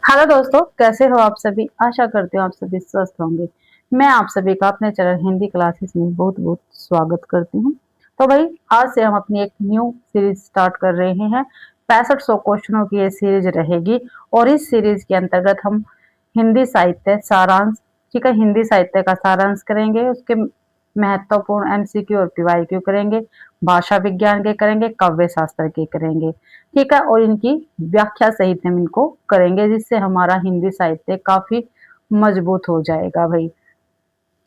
Hello दोस्तों, कैसे हो आप सभी। आशा करती हूँ आप सभी स्वस्थ होंगे। मैं आप सभी का अपने चैनल हिंदी क्लासेस में बहुत बहुत स्वागत करती हूँ। तो भाई, आज से हम अपनी एक न्यू सीरीज स्टार्ट कर रहे हैं। 6500 क्वेश्चनों की ये सीरीज रहेगी और इस सीरीज के अंतर्गत हम हिंदी साहित्य सारांश, ठीक है, हिंदी साहित्य का सारांश करेंगे। उसके महत्वपूर्ण एमसीक्यू और पीवाईक्यू करेंगे। भाषा विज्ञान के करेंगे, काव्य शास्त्र के करेंगे, ठीक है, और इनकी व्याख्या सहित हम इनको करेंगे, जिससे हमारा हिंदी साहित्य काफी मजबूत हो जाएगा भाई।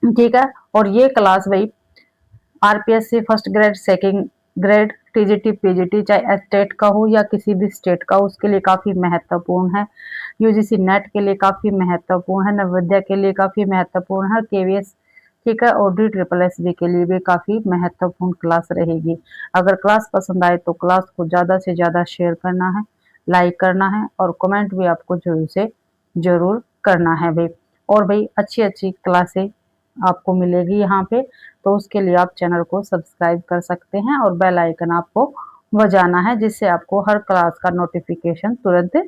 ठीक है। और ये क्लास भाई RPSC first grade, second grade, TGT, PGT, चाहे स्टेट का हो या किसी भी स्टेट का, उसके लिए काफी महत्वपूर्ण है। यूजीसी नेट के लिए काफी महत्वपूर्ण है, नवोदय के लिए काफी महत्वपूर्ण है, केवीएस, ठीक है, और डी ट्रिपल एस बी के लिए भी काफी महत्वपूर्ण क्लास रहेगी। अगर क्लास पसंद आए तो क्लास को ज्यादा से ज्यादा शेयर करना है, लाइक करना है और कमेंट भी आपको जरूर से जरूर करना है भाई। और भाई, अच्छी अच्छी क्लासें आपको मिलेगी यहाँ पे, तो उसके लिए आप चैनल को सब्सक्राइब कर सकते हैं और बेल आइकन आपको बजाना है, जिससे आपको हर क्लास का नोटिफिकेशन तुरंत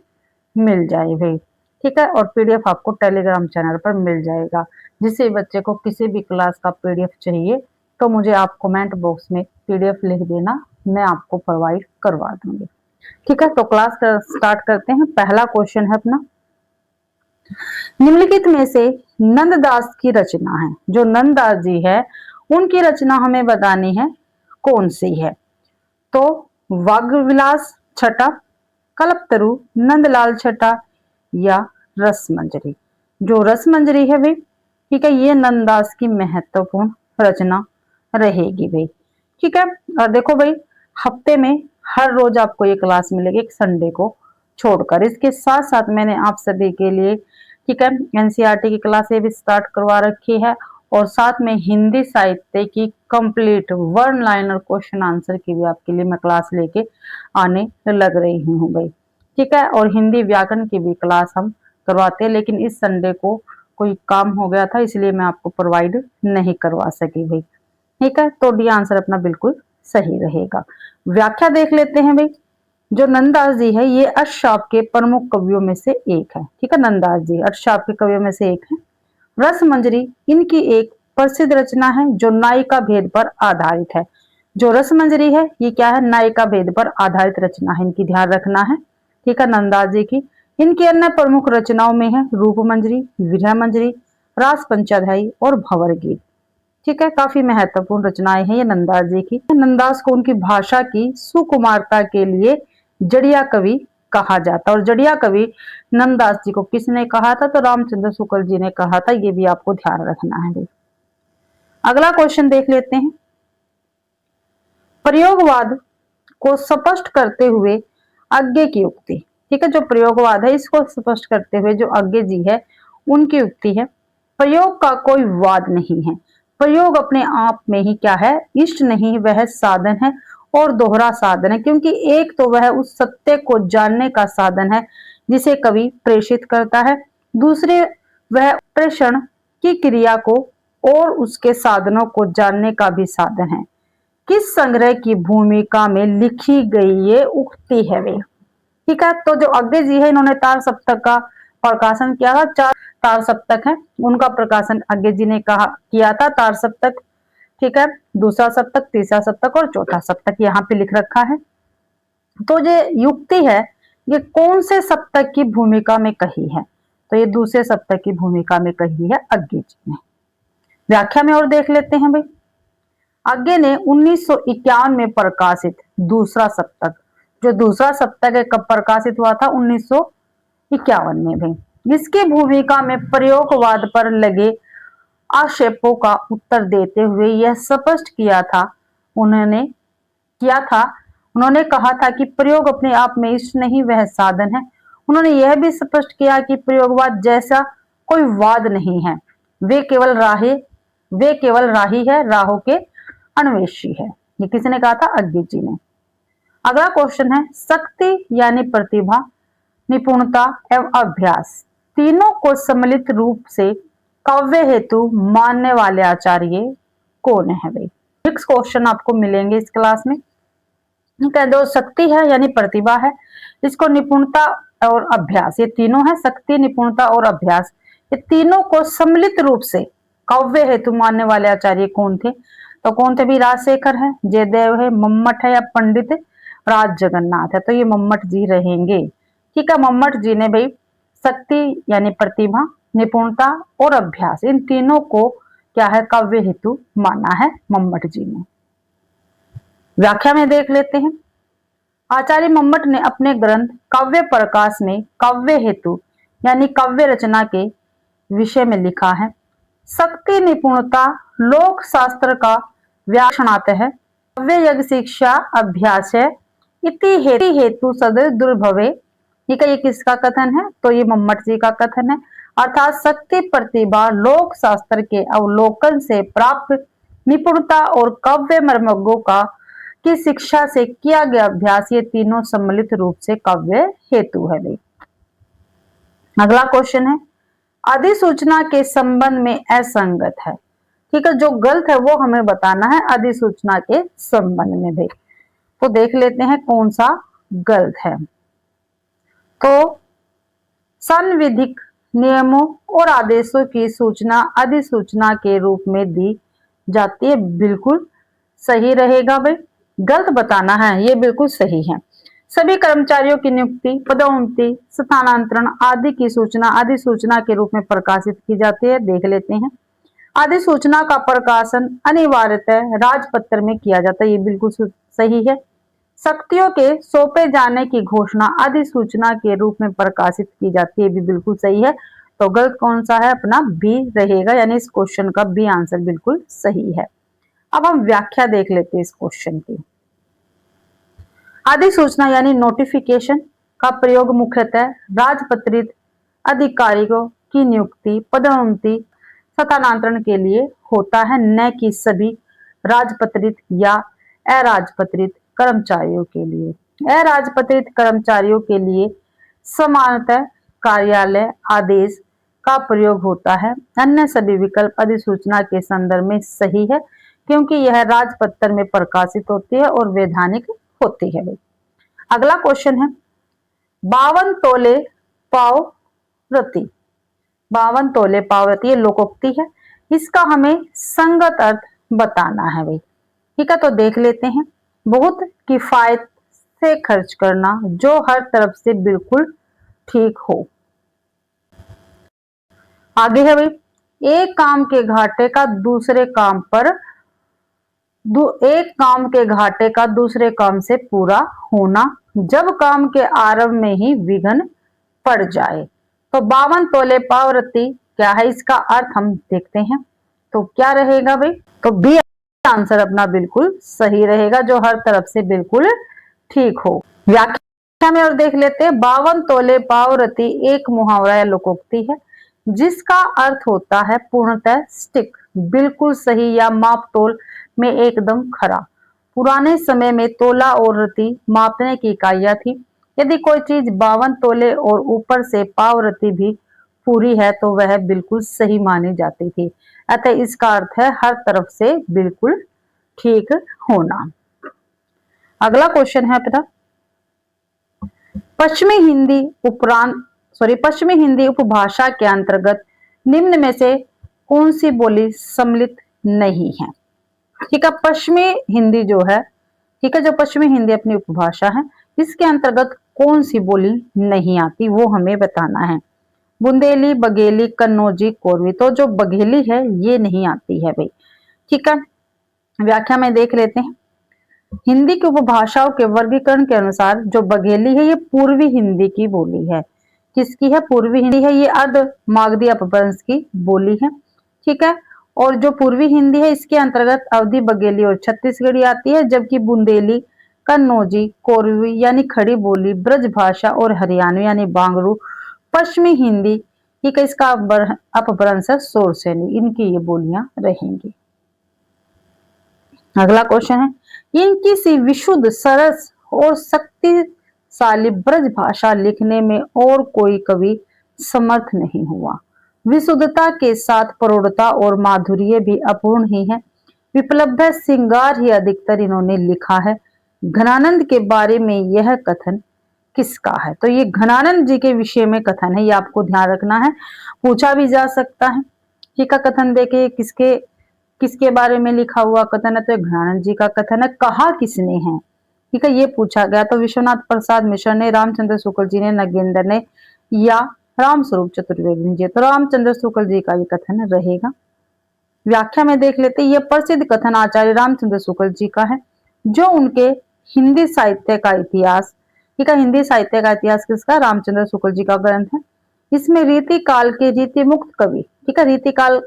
मिल जाए भाई। ठीक है। और पीडीएफ आपको टेलीग्राम चैनल पर मिल जाएगा। जिससे बच्चे को किसी भी क्लास का पीडीएफ चाहिए तो मुझे आप कमेंट बॉक्स में पीडीएफ लिख देना, मैं आपको प्रोवाइड करवा दूंगी। ठीक है। तो क्लास स्टार्ट करते हैं। पहला क्वेश्चन है अपना, निम्नलिखित में से नंददास की रचना है, जो नंददास जी है उनकी रचना हमें बतानी है, कौन सी है। तो वाग्य विलास छटा, कल्पतरु, नंदलाल छटा या रसमंजरी। जो रसमंजरी है भाई, ठीक है, ये नंददास की महत्वपूर्ण रचना रहेगी भाई। ठीक है। और देखो भाई, हफ्ते में हर रोज आपको ये क्लास मिलेगी, एक संडे को छोड़कर। इसके साथ साथ मैंने आप सभी के लिए, ठीक है, एनसीईआरटी की क्लासें भी स्टार्ट करवा रखी है और साथ में हिंदी साहित्य की complete one liner question answer की भी आपके लिए मैं क्लास लेके आने लग रही हूँ भाई। ठीक है। और हिंदी व्याकरण की भी क्लास हम करवाते हैं, लेकिन इस संडे को कोई काम हो गया था, इसलिए मैं आपको प्रोवाइड नहीं करवा सकी भाई। ठीक है। तो डी आंसर अपना बिल्कुल सही रहेगा। व्याख्या देख लेते हैं भाई। जो नंददास जी है ये अष्टशाप के प्रमुख कवियों में से एक है। ठीक है, नंददास जी अष्टशाप के कवियों में से एक है। रस मंजरी इनकी एक प्रसिद्ध रचना है जो नायिका भेद पर आधारित है। जो रस मंजरी है ये क्या है, नायिका भेद पर आधारित रचना है, इनकी ध्यान रखना है। ठीक है, नंददास जी की। इनकी अन्य प्रमुख रचनाओं में है रूप मंजरी, विरह मंजरी, रास पंचाध्यायी और भंवर गीत। ठीक है, काफी महत्वपूर्ण रचनाएं हैं ये नंददास जी की। नंददास को उनकी भाषा की सुकुमारता के लिए जड़िया कवि कहा जाता है। और जड़िया कवि नंददास जी को किसने कहा था, तो रामचंद्र शुक्ल जी ने कहा था। ये भी आपको ध्यान रखना है। अगला क्वेश्चन देख लेते हैं। प्रयोगवाद को स्पष्ट करते हुए अज्ञे की उक्ति। ठीक है, जो प्रयोगवाद है इसको स्पष्ट करते हुए जो अज्ञे जी है उनकी उक्ति है, प्रयोग का कोई वाद नहीं है। प्रयोग अपने आप में ही क्या है, इष्ट नहीं, वह साधन है और दोहरा साधन है। क्योंकि एक तो वह उस सत्य को जानने का साधन है जिसे कवि प्रेषित करता है, दूसरे वह प्रेषण की क्रिया को और उसके साधनों को जानने का भी साधन है। किस संग्रह की भूमिका में लिखी गई ये उक्ति है वे। ठीक है। तो जो अज्ञे जी है इन्होंने तार सप्तक का प्रकाशन किया था। 4 तार सप्तक है, उनका प्रकाशन अज्ञे जी ने कहा किया था। तार सप्तक, ठीक है, दूसरा सप्तक, तीसरा सप्तक और चौथा सप्तक यहाँ पे लिख रखा है। तो ये युक्ति है, ये कौन से सप्तक की भूमिका में कही है, तो ये दूसरे सप्तक की भूमिका में कही है अज्ञे जी ने। व्याख्या में और देख लेते हैं भाई। आज्ञे ने 1951 में प्रकाशित दूसरा सप्तक, जो दूसरा सप्तक है कब प्रकाशित हुआ था, 1951 में भाई। इसकी भूमिका में प्रयोगवाद पर लगे आक्षेपों का उत्तर देते हुए यह स्पष्ट किया था, उन्होंने किया था उन्होंने कहा था कि प्रयोग अपने आप में इष्ट नहीं, वह साधन है। उन्होंने यह भी स्पष्ट किया कि प्रयोगवाद जैसा कोई वाद नहीं है, वे केवल राहे वे केवल राही है, राहों के अन्वेषी है। ये किसने कहा था, अज्ञे जी ने। अगला क्वेश्चन है, शक्ति यानी प्रतिभा, निपुणता एवं अभ्यास तीनों को सम्मिलित रूप से काव्य हेतु मानने वाले आचार्य कौन है भाई। नेक्स्ट क्वेश्चन आपको मिलेंगे इस क्लास में। जो शक्ति है यानी प्रतिभा है, इसको निपुणता और अभ्यास, ये तीनों है, शक्ति, निपुणता और अभ्यास, ये तीनों को सम्मिलित रूप से काव्य हेतु मानने वाले आचार्य कौन थे? तो कौन थे भी? राजशेखर है, जयदेव है, मम्मट है या पंडित राज जगन्नाथ है? तो ये मम्मट जी रहेंगे। ठीक है, मम्मट जी ने भाई शक्ति यानी प्रतिभा, निपुणता और अभ्यास, इन तीनों को क्या है? काव्य हेतु माना है मम्मट जी ने। व्याख्या में देख लेते हैं। आचार्य मम्मट ने अपने ग्रंथ काव्य प्रकाश में काव्य हेतु यानी काव्य रचना के विषय में लिखा है, शक्ति निपुणता लोक शास्त्र का व्याख्यानात है, काव्य यज्ञ शिक्षा अभ्यास है, इति हेतु सदृश दुर्भवे। ये किसका कथन है? तो ये मम्मट जी का कथन है। अर्थात शक्ति, प्रतिभा, लोक शास्त्र के अवलोकन से प्राप्त निपुणता और काव्य मर्मज्ञों का की शिक्षा से किया गया अभ्यास, ये तीनों सम्मिलित रूप से काव्य हेतु है भाई। अगला क्वेश्चन है, अधिसूचना के संबंध में असंगत है। ठीक है, जो गलत है वो हमें बताना है अधिसूचना के संबंध में भाई। तो देख लेते हैं कौन सा गलत है। तो संविधिक नियमों और आदेशों की सूचना अधिसूचना के रूप में दी जाती है, बिल्कुल सही रहेगा भाई। गलत बताना है, ये बिल्कुल सही है। सभी कर्मचारियों की नियुक्ति, पदोन्नति, स्थानांतरण आदि की सूचना अधिसूचना के रूप में प्रकाशित की जाती है। देख लेते हैं, अधिसूचना का प्रकाशन अनिवार्यतः राजपत्र में किया जाता है, ये बिल्कुल सही है। शक्तियों के सौंपे जाने की घोषणा अधिसूचना के रूप में प्रकाशित की जाती है, भी बिल्कुल सही है। तो गलत कौन सा है? अपना बी रहेगा, यानी इस क्वेश्चन का बी आंसर बिल्कुल सही है। अब हम व्याख्या देख लेते हैं इस क्वेश्चन की। अधिसूचना यानी नोटिफिकेशन का प्रयोग मुख्यतः राजपत्रित अधिकारियों की नियुक्ति, पदोन्नति, स्थानांतरण के लिए होता है, न कि सभी राजपत्रित या अराजपत्रित कर्मचारियों के लिए। अराजपत्रित कर्मचारियों के लिए सामान्यतः कार्यालय आदेश का प्रयोग होता है। अन्य सभी विकल्प अधिसूचना के संदर्भ में सही है, क्योंकि यह राजपत्र में प्रकाशित होती है और वैधानिक होती है। अगला क्वेश्चन है, 52 तोले पाव रति। 52 तोले पाव रति, ये लोकोक्ति है, इसका हमें संगत अर्थ बताना है भाई। ठीक है, तो देख लेते हैं। बहुत किफायत से खर्च करना जो हर तरफ से बिल्कुल ठीक हो। आगे है भाई, एक काम के घाटे का दूसरे काम पर एक काम के घाटे का दूसरे काम से पूरा होना, जब काम के आरंभ में ही विघ्न पड़ जाए। तो 52 तोले पाव रति क्या है? इसका अर्थ हम देखते हैं, तो क्या रहेगा भाई? तो बी आंसर अपना बिल्कुल सही रहेगा, जो हर तरफ से बिल्कुल ठीक हो। व्याख्या में और देख लेते हैं। 52 तोले पाव रति एक मुहावरा या लोकोक्ति है, जिसका अर्थ होता है पूर्णतः स्टिक, बिल्कुल सही या माप तोल में एकदम खरा। पुराने समय में तोला और रति मापने की इकाइयां थी। यदि कोई चीज 52 तोले और ऊपर से पाव रति भी पूरी है तो वह बिल्कुल सही मानी जाती थी। अतः इसका अर्थ है हर तरफ से बिल्कुल ठीक होना। अगला क्वेश्चन है अपना, पश्चिमी हिंदी उपभाषा के अंतर्गत निम्न में से कौन सी बोली सम्मिलित नहीं है? ठीक है, पश्चिमी हिंदी जो है, ठीक है, जो पश्चिमी हिंदी अपनी उपभाषा है, इसके अंतर्गत कौन सी बोली नहीं आती, वो हमें बताना है। बुंदेली, बघेली, कन्नौजी, कोरवी। तो जो बघेली है ये नहीं आती है भाई। ठीक है, व्याख्या में देख लेते हैं। हिंदी की उपभाषाओं के वर्गीकरण के अनुसार जो बघेली है ये पूर्वी हिंदी की बोली है। किसकी है? पूर्वी हिंदी है, ये अर्ध मागधी अपभ्रंश की बोली है। ठीक है, और जो पूर्वी हिंदी है इसके अंतर्गत अवधी, बघेली और छत्तीसगढ़ी आती है, जबकि बुंदेली, कन्नौजी, कोरवी यानी खड़ी बोली, ब्रज भाषा और हरियाणवी यानी बांगरू पश्चिमी हिंदी, ठीक है, इसका अपभ्रंश है सोरसेनी, इनकी ये बोलियां रहेंगी। अगला क्वेश्चन है, इनकी सी विशुद्ध, सरस और शक्तिशाली ब्रज भाषा लिखने में और कोई कवि समर्थ नहीं हुआ। विशुद्धता के साथ प्रौढ़ता और माधुर्य भी अपूर्ण ही है। विप्लव श्रृंगार ही अधिकतर इन्होंने लिखा है। घनानंद के बारे में यह कथन किसका है? तो ये घनानंद जी के विषय में कथन है, ये आपको ध्यान रखना है, पूछा भी जा सकता है। ठीक है, कथन देखिए किसके किसके बारे में लिखा हुआ कथन है, तो घनानंद जी का कथन है। कहा किसने है? ठीक है, ये पूछा गया। तो विश्वनाथ प्रसाद मिश्र ने, रामचंद्र शुक्ल जी ने, नगेंद्र ने, या रामस्वरूप चतुर्वेदी जी। तो रामचंद्र शुक्ल जी का ये कथन रहेगा। व्याख्या में देख लेते, ये प्रसिद्ध कथन आचार्य रामचंद्र शुक्ल जी का है, जो उनके हिंदी साहित्य का इतिहास, ठीक है, हिंदी साहित्य का इतिहास किसका? रामचंद्र शुक्ल जी का ग्रंथ है। इसमें रीति काल के रीति मुक्त कवि, ठीक है, रीति काल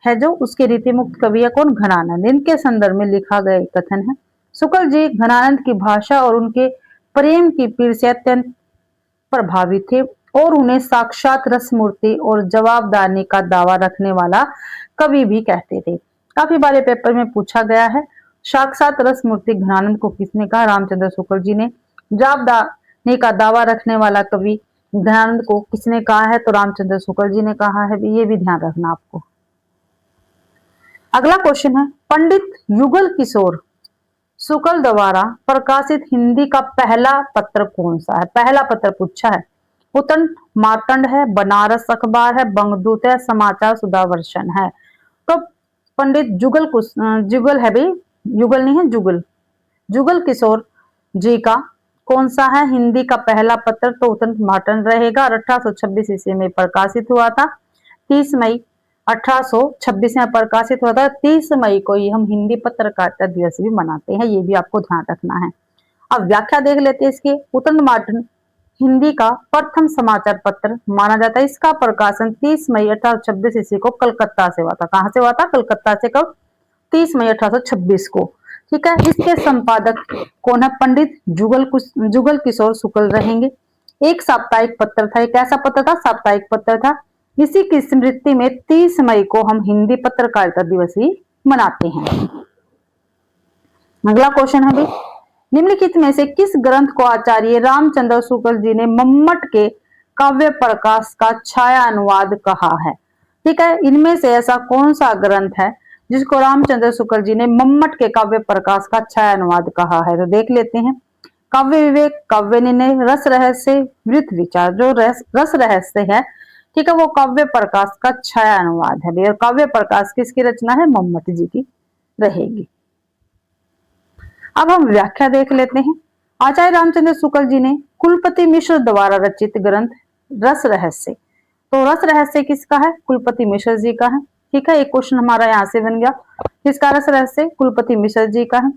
है जो उसके रीति मुक्त कवि है कौन? घनानंद, इनके संदर्भ में लिखा गया कथन है। शुक्ल जी घनानंद की भाषा और उनके प्रेम की पीर से अत्यंत प्रभावित थे और उन्हें साक्षात रसमूर्ति और जवाबदारी का दावा रखने वाला कवि भी कहते थे। काफी बार पेपर में पूछा गया है। साक्षात रसमूर्ति घनानंद को किसने कहा? रामचंद्र शुक्ल जी ने। जवाबदारी का दावा रखने वाला कवि घनानंद को किसने कहा है? तो रामचंद्र शुक्ल जी ने कहा है। ये भी ध्यान रखना आपको। अगला क्वेश्चन है, पंडित युगल किशोर शुक्ल द्वारा प्रकाशित हिंदी का पहला पत्र कौन सा है? पहला पत्र पूछा है। उत्तम मार्तंड है, बनारस अखबार है, बंगदूत है, समाचार सुधावर्षण है। तो पंडित जुगल है भाई, युगल नहीं है, जुगल, जुगल किशोर जी का कौन सा है हिंदी का पहला पत्र? तो उत्तम मार्तंड रहेगा और 1826 ईस्वी में प्रकाशित हुआ था। 30 मई 1826 में प्रकाशित हुआ था। 30 मई को ही हम हिंदी पत्रकारिता दिवस भी मनाते हैं, ये भी आपको ध्यान रखना है। अब व्याख्या देख लेते हैं इसके। उत्तम मार्तंड हिंदी का प्रथम समाचार पत्र माना जाता है। इसका प्रकाशन 30 मई 1826 ईस्वी को कलकत्ता से हुआ था। कहां से हुआ था? कलकत्ता से। कब? 30 मई 1826 को। ठीक है, इसके संपादक कौन है? पंडित जुगल किशोर शुक्ल रहेंगे। एक साप्ताहिक पत्र था। एक ऐसा पत्र था, साप्ताहिक पत्र था। इसी की स्मृति में 30 मई को हम हिंदी पत्रकारिता दिवस भी मनाते हैं। अगला क्वेश्चन है भाई, निम्नलिखित में से किस ग्रंथ को आचार्य रामचंद्र शुक्ल जी ने मम्मट के काव्य प्रकाश का छाया अनुवाद कहा है? ठीक है, इनमें से ऐसा कौन सा ग्रंथ है जिसको रामचंद्र शुक्ल जी ने मम्मट के काव्य प्रकाश का छाया अनुवाद कहा है? तो देख लेते हैं। काव्य विवेक, काव्य निर्णय, रस रहस्य, वृत्त विचार। जो रस रहस्य है, ठीक है, वो काव्य प्रकाश का छाया अनुवाद है। और काव्य प्रकाश किसकी रचना है? मम्मट जी की रहेगी। अब हम व्याख्या देख लेते हैं। आचार्य रामचंद्र शुक्ल जी ने कुलपति मिश्र द्वारा रचित ग्रंथ रस रहस्य। तो रस रहस्य किसका है? कुलपति मिश्र जी का है। ठीक है, एक क्वेश्चन हमारा यहाँ से बन गया। किसका रस रहस्य? कुलपति मिश्र जी का है।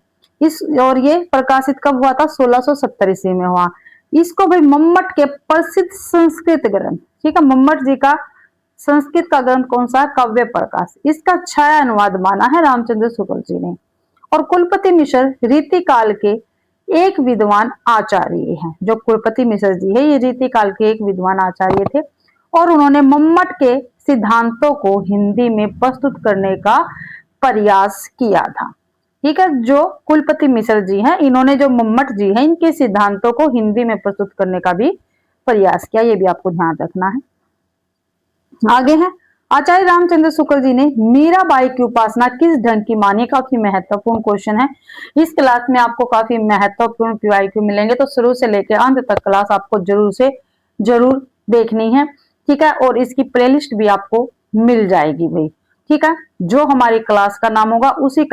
और ये प्रकाशित कब हुआ था? 1670 ईस्वी में हुआ। इसको भाई मम्मट के प्रसिद्ध संस्कृत ग्रंथ, ठीक है, मम्मट जी का संस्कृत का ग्रंथ कौन सा है? काव्य प्रकाश। इसका छाया अनुवाद माना है रामचंद्र शुक्ल जी ने। और कुलपति मिश्र रीति काल के एक विद्वान आचार्य हैं। जो कुलपति मिश्र जी है, ये रीति काल के एक विद्वान आचार्य थे और उन्होंने मम्मट के सिद्धांतों को हिंदी में प्रस्तुत करने का प्रयास किया था। ठीक है, जो कुलपति मिश्र जी हैं, इन्होंने जो मम्मट जी हैं, इनके सिद्धांतों को हिंदी में प्रस्तुत करने का भी प्रयास किया। ये भी आपको ध्यान रखना है। आगे है, आचार्य रामचंद्र शुक्ल जी ने मीराबाई की उपासना किस ढंग की मानी? काफी महत्वपूर्ण क्वेश्चन है। इस क्लास में आपको काफी महत्वपूर्ण पीवाईक्यू मिलेंगे, तो शुरू से लेकर अंत तक क्लास आपको जरूर देखनी है। ठीक है, और इसकी प्लेलिस्ट भी आपको मिल जाएगी भाई। ठीक है, जो हमारी क्लास का नाम होगा उसी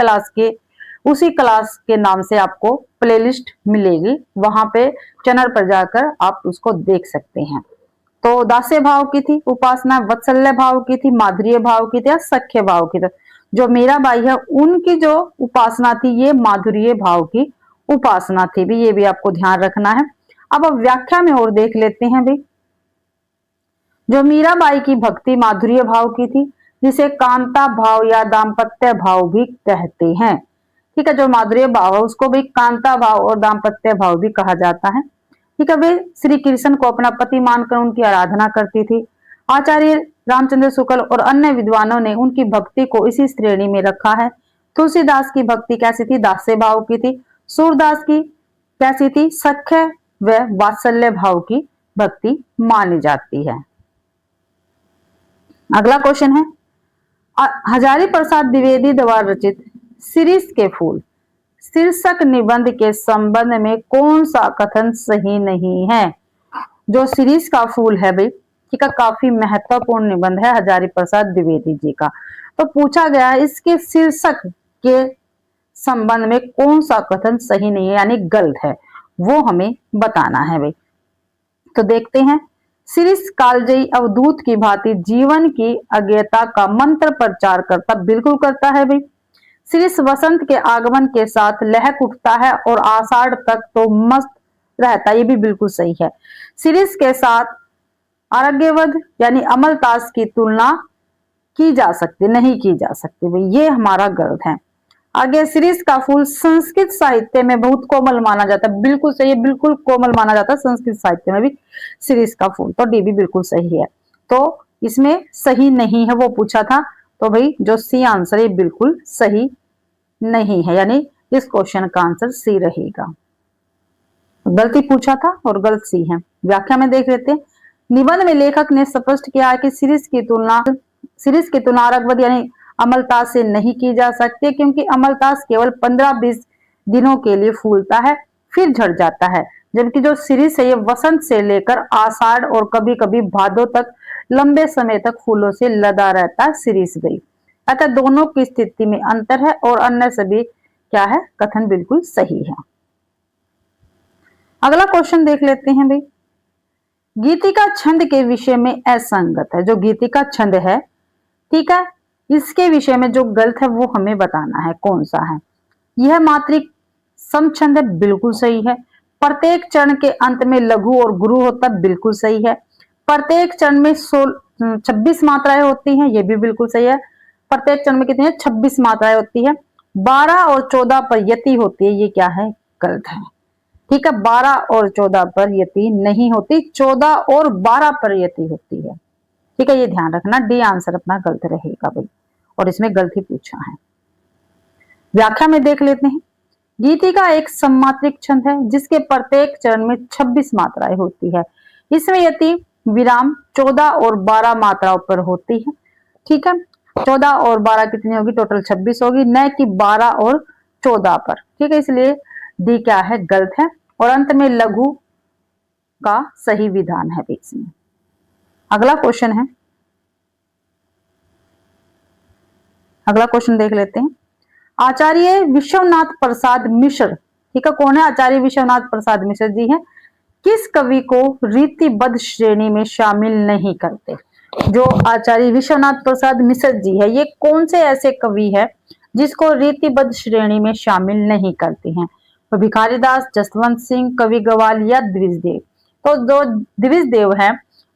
क्लास के नाम से आपको प्लेलिस्ट मिलेगी। वहां पे चैनल पर जाकर आप उसको देख सकते हैं। तो दास्य भाव की थी उपासना, वत्सल्य भाव की थी, माधुर्य भाव की थी या सख्य भाव की थी? जो मीराबाई है उनकी जो उपासना थी, ये माधुर्य भाव की उपासना थी भी। ये भी आपको ध्यान रखना है। अब व्याख्या में और देख लेते हैं भाई। जो मीराबाई की भक्ति माधुर्य भाव की थी, जिसे कांता भाव या दाम्पत्य भाव भी कहते हैं। ठीक है, जो माधुर्य भाव है उसको भी कांता भाव और दाम्पत्य भाव भी कहा जाता है। ठीक है, वे श्री कृष्ण को अपना पति मानकर उनकी आराधना करती थी। आचार्य रामचंद्र शुक्ल और अन्य विद्वानों ने उनकी भक्ति को इसी श्रेणी में रखा है। तुलसीदास की भक्ति कैसी थी? दास्य भाव की थी। सूरदास की कैसी थी? सख्य व वात्सल्य भाव की भक्ति मानी जाती है। अगला क्वेश्चन है, हजारी प्रसाद द्विवेदी द्वारा रचित शिरीष के फूल शीर्षक निबंध के संबंध में कौन सा कथन सही नहीं है? जो शिरीष का फूल है भाई, ठीक है, काफी महत्वपूर्ण निबंध है हजारी प्रसाद द्विवेदी जी का। तो पूछा गया है इसके शीर्षक के संबंध में कौन सा कथन सही नहीं है यानी गलत है, वो हमें बताना है भाई। तो देखते हैं। शिरीष कालजयी अवधूत की भांति जीवन की अज्ञेयता का मंत्र प्रचार करता, बिल्कुल करता है भाई। शिरीष वसंत के आगमन के साथ लहक उठता है और आषाढ़ तक तो मस्त रहता है, ये भी बिल्कुल सही है। शिरीष के साथ आरोग्यवध यानी अमलतास की तुलना की जा सकती, नहीं की जा सकती भाई, ये हमारा गलत है। आगे, शिरीष का फूल संस्कृत साहित्य में बहुत कोमल माना जाता है, बिल्कुल सही है, बिल्कुल कोमल माना जाता है संस्कृत साहित्य में भी शिरीष का फूल, तो डी भी बिल्कुल सही है। तो इसमें सही नहीं है वो पूछा था, तो भाई जो सी आंसर है बिल्कुल सही नहीं है, यानी इस क्वेश्चन का आंसर सी रहेगा। गलती पूछा था और गलत सी है। व्याख्या में देख लेते हैं। निबंध में लेखक ने स्पष्ट किया है कि शिरीष की तुलना आरगवद यानी अमलतास से नहीं की जा सकती, क्योंकि अमलतास केवल 15-20 दिनों के लिए फूलता है फिर झड़ जाता है, जबकि जो शिरीष है ये वसंत से लेकर आषाढ़ और कभी कभी भादो तक लंबे समय तक फूलों से लदा रहता है शिरीष भाई। अतः दोनों की स्थिति में अंतर है और अन्य सभी क्या है कथन बिल्कुल सही है। अगला क्वेश्चन देख लेते हैं भाई। गीतिका छंद के विषय में असंगत है, जो गीतिका छंद है, ठीक है, इसके विषय में जो गलत है वो हमें बताना है कौन सा है। यह मात्रिक समछंद है, बिल्कुल सही है। प्रत्येक चरण के अंत में लघु और गुरु होता है, बिल्कुल सही है। प्रत्येक चरण में 26 मात्राएं होती हैं, ये भी बिल्कुल सही है। प्रत्येक चरण में कितनी है? 26 मात्राएं होती है। 12 और 14 पर यति होती है, ये क्या है? गलत है। ठीक है, 12 और 14 पर यति नहीं होती, 14 और 12 पर यति होती है। ठीक है, ये ध्यान रखना, डी आंसर अपना गलत रहेगा भाई, और इसमें गलती पूछा है। व्याख्या में देख लेते हैं। गीतिका एक सममात्रिक छंद है जिसके प्रत्येक चरण में 26 मात्राएं होती है। इसमें यति विराम 14 और 12 मात्राओं पर होती है। ठीक है, 14 और 12 कितनी होगी? टोटल 26 होगी, न कि 12 और 14 पर। ठीक है, इसलिए डी क्या है? गलत है। और अंत में लघु का सही विधान है इसमें। अगला क्वेश्चन है, अगला क्वेश्चन देख लेते हैं। आचार्य विश्वनाथ प्रसाद मिश्र, ठीक है, कौन है? आचार्य विश्वनाथ प्रसाद मिश्र जी हैं। किस कवि को रीतिबद्ध श्रेणी में शामिल नहीं करते? जो आचार्य विश्वनाथ प्रसाद मिश्र जी है, ये कौन से ऐसे कवि है जिसको रीतिबद्ध श्रेणी में शामिल नहीं करते हैं? तो भिखारीदास, जसवंत सिंह, कवि गवाल या द्विजदेव? तो जो द्विजदेव है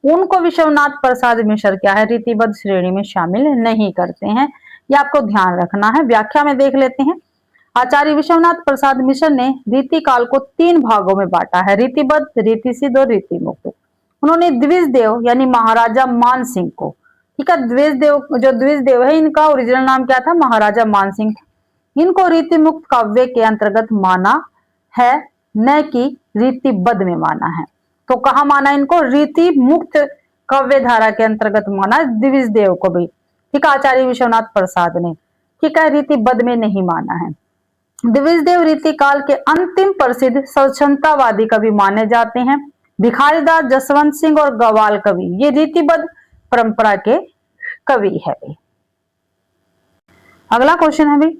उनको विश्वनाथ प्रसाद मिश्र क्या है? रीतिबद्ध श्रेणी में शामिल नहीं करते हैं, ये आपको ध्यान रखना है। व्याख्या में देख लेते हैं। आचार्य विश्वनाथ प्रसाद मिश्र ने रीति काल को 3 भागों में बांटा है, रीतिबद्ध, रीतिसिद्ध और रीतिमुक्त। उन्होंने द्विजदेव यानी महाराजा मान सिंह को, ठीक है, द्विजदेव है इनका ओरिजिनल नाम क्या था? महाराजा मान सिंह। इनको रीतिमुक्त काव्य के अंतर्गत माना है, न कि रीतिबद्ध में माना है। तो कहा माना इनको? रीति मुक्त काव्य धारा के अंतर्गत माना द्विजदेव को भी। ठीक है, आचार्य विश्वनाथ प्रसाद ने, ठीक है, रीतिबद्ध में नहीं माना है। द्विजदेव रीति काल के अंतिम प्रसिद्ध स्वच्छंदतावादी कवि माने जाते हैं। भिखारीदास, जसवंत सिंह और गवाल कवि ये रीतिबद्ध परंपरा के कवि है। अगला क्वेश्चन है भाई,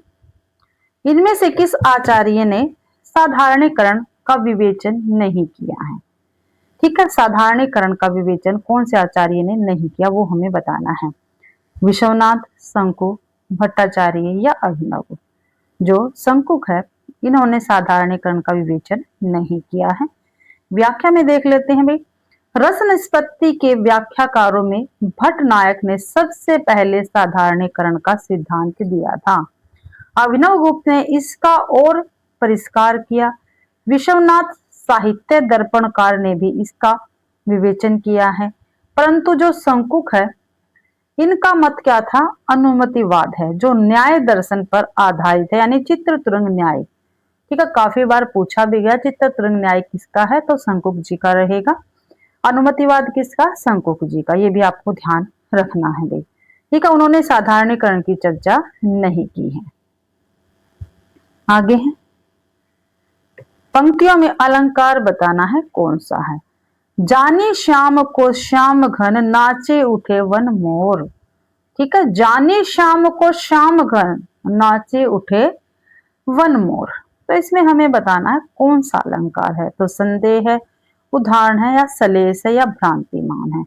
इनमें से किस आचार्य ने साधारणीकरण का विवेचन नहीं किया है? ठीक है, साधारणीकरण का विवेचन कौन से आचार्य ने नहीं किया वो हमें बताना है। विश्वनाथ, शंकु, भट्टाचार्य या अभिनव? जो शंकुक है इन्होंने साधारणीकरण का विवेचन नहीं किया है। व्याख्या में देख लेते हैं भाई। रस निष्पत्ति के व्याख्याकारों में भट्ट नायक ने सबसे पहले साधारणीकरण का सिद्धांत दिया था। अभिनव गुप्त ने इसका और परिष्कार किया। विश्वनाथ साहित्य दर्पणकार ने भी इसका विवेचन किया है। परंतु जो शंकुक है इनका मत क्या था? अनुमतिवाद है, जो न्याय दर्शन पर आधारित है, यानी चित्रतुरंग न्याय। ठीक है, काफी बार पूछा भी गया चित्रतुरंग न्याय किसका है, तो शंकुक जी का रहेगा। अनुमतिवाद किसका? शंकुक जी का, ये भी आपको ध्यान रखना है भाई। ठीक है, उन्होंने साधारणीकरण की चर्चा नहीं की है। आगे है पंक्तियों में अलंकार बताना है कौन सा है। जानी श्याम को श्याम घन नाचे उठे वन मोर। ठीक है, जानी श्याम को श्याम घन नाचे उठे वन मोर। तो इसमें हमें बताना है कौन सा अलंकार है। तो संदेह है, उदाहरण है, या सलेस है, या भ्रांतिमान है।